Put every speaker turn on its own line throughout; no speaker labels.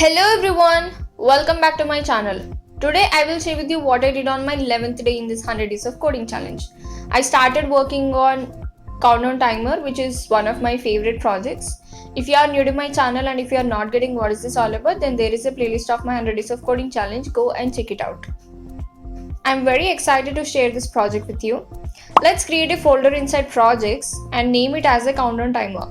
Hello everyone, welcome back to my channel. Today I will share with you what I did on my 11th day in this 100 days of coding challenge. I started working on countdown timer, which is one of my favorite projects. If you are new to my channel and if you are not getting what is this all about, then there is a playlist of my 100 days of coding challenge. Go and check it out. I'm very excited to share this project with you. Let's create a folder inside projects and name it as a countdown timer.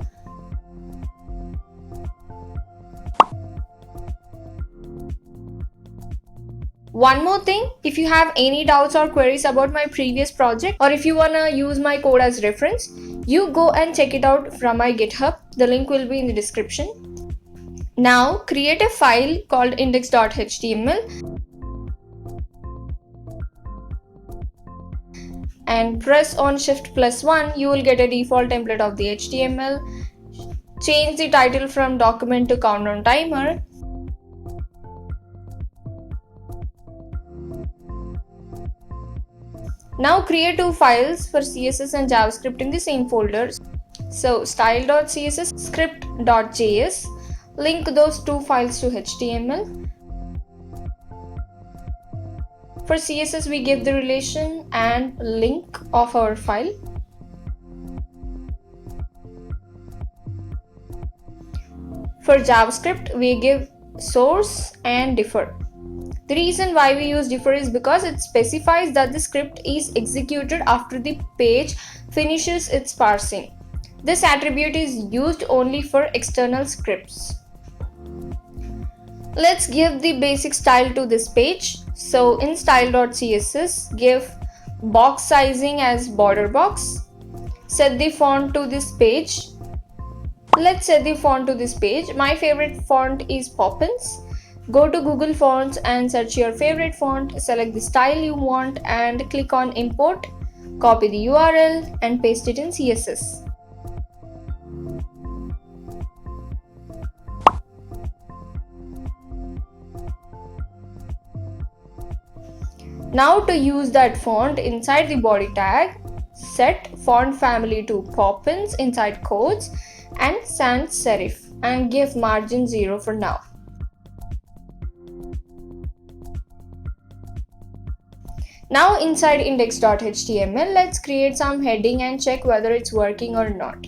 One more thing, if you have any doubts or queries about my previous project, or if you wanna use my code as reference, you go and check it out from my GitHub. The link will be in the description. Now create a file called index.html and press on Shift+1. You will get a default template of the HTML. Change the title from document to countdown timer. Now create two files for CSS and JavaScript in the same folder. So style.css, script.js. Link those two files to HTML. For CSS, we give the relation and link of our file. For JavaScript, we give source and differ. The reason why we use differ is because it specifies that the script is executed after the page finishes its parsing. This attribute is used only for external scripts. Let's give the basic style to this page. So in style.css, give box sizing as border box. Set the font to this page. Let's set the font to this page. My favorite font is Poppins. Go to Google Fonts and search your favorite font, select the style you want and click on import, copy the URL and paste it in CSS. Now to use that font inside the body tag, set font family to Poppins inside quotes and sans serif and give margin 0 for now. Now inside index.html, let's create some heading and check whether it's working or not.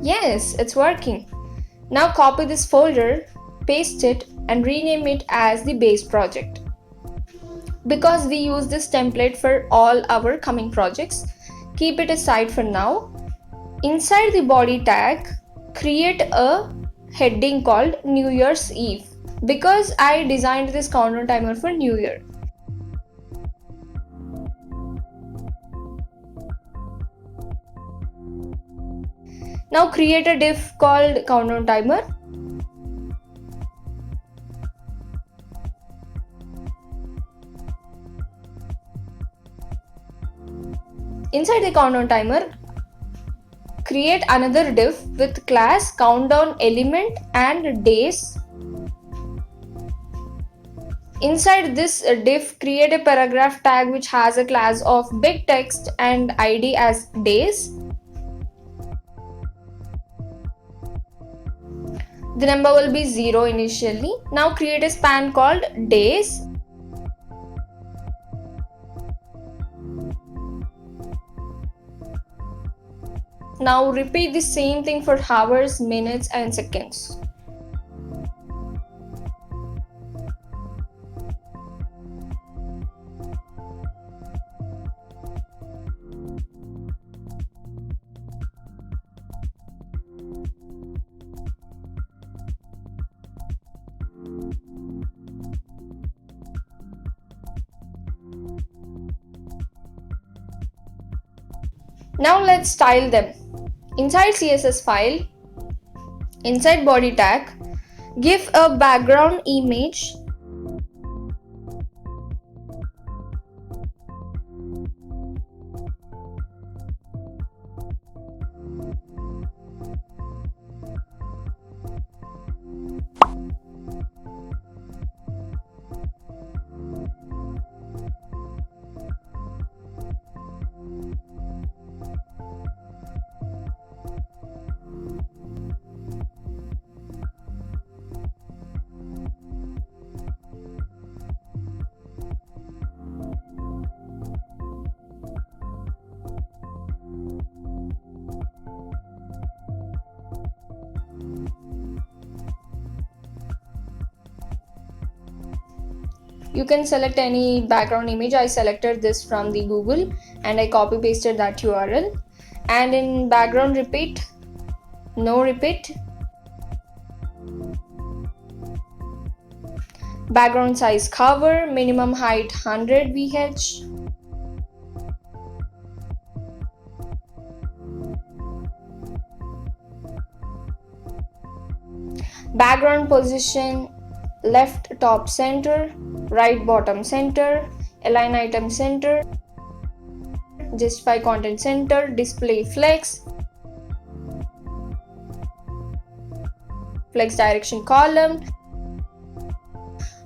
Yes, it's working. Now copy this folder, paste it and rename it as the base project. Because we use this template for all our coming projects, keep it aside for now. Inside the body tag, create a heading called New Year's Eve because I designed this countdown timer for New Year. Now create a div called countdown timer. Inside the countdown timer, create another div with class countdown element and days. Inside this div, create a paragraph tag which has a class of big text and ID as days. The number will be 0 initially. Now create a span called days. Now repeat the same thing for hours, minutes and seconds. Now let's style them. Inside CSS file, inside body tag, give a background image. You can select any background image. I selected this from the Google and I copy pasted that URL. And in background repeat, no repeat. Background size cover, minimum height 100 VH. Background position, left top center, right bottom center, align item center, justify content center, display flex, flex direction column,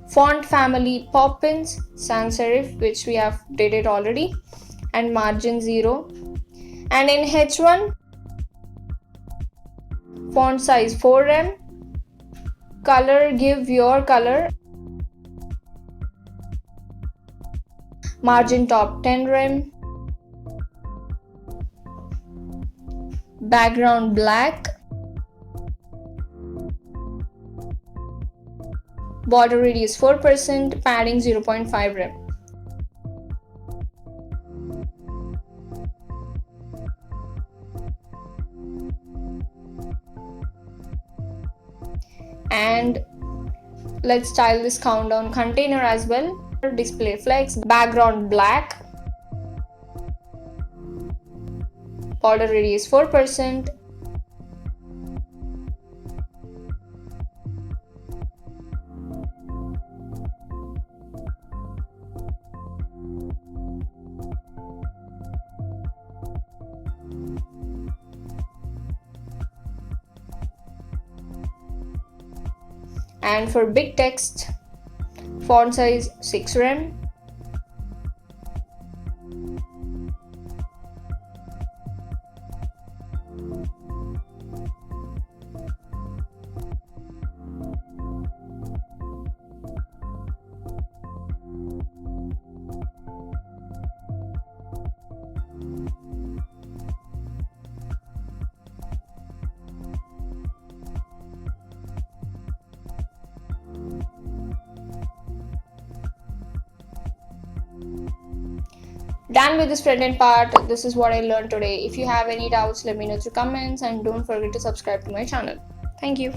font family Poppins, sans serif, which we have updated already, and margin 0. And in H1, font size 4M, color, give your color, margin top 10 rem, background black, border radius 4%, padding 0.5 rem. And let's style this countdown container as well. Display flex, background black, border radius 4%, and for big text, font size 6 rem, Done with this front end part. This is what I learned today. If you have any doubts, let me know through comments and don't forget to subscribe to my channel. Thank you.